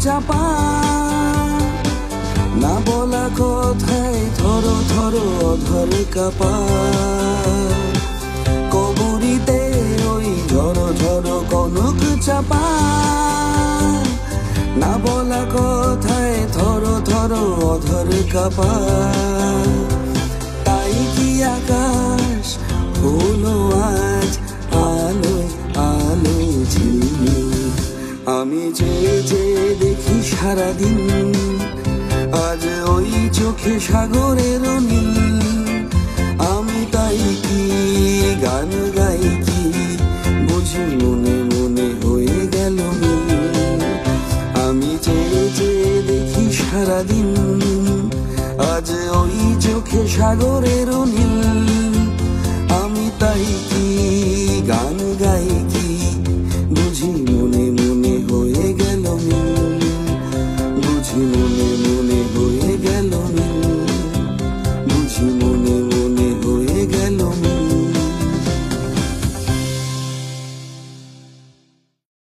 চাপা, না বলা কথায় থরো থরো অধর কাপা। কবরীতে ওই ঝড়ো ঝড়ো কনক চাপা, না বলা কথায় থরো থরো অধর কাপা। তাই কি আকাশ হলো আজ আলোয় আলোয় ঝিলমিল। আমি চেয়ে চেয়ে দেখি সারাদিন, আজ ওই চোখে সাগরের নীল। আমি তাই কি গান গাই কি, বুঝি মনে মনে হয়ে গেল মিল। আমি চেয়ে চেয়ে দেখি সারাদিন, আজ ওই চোখে সাগরের নীল। আমি তাই কি গান গাই কি,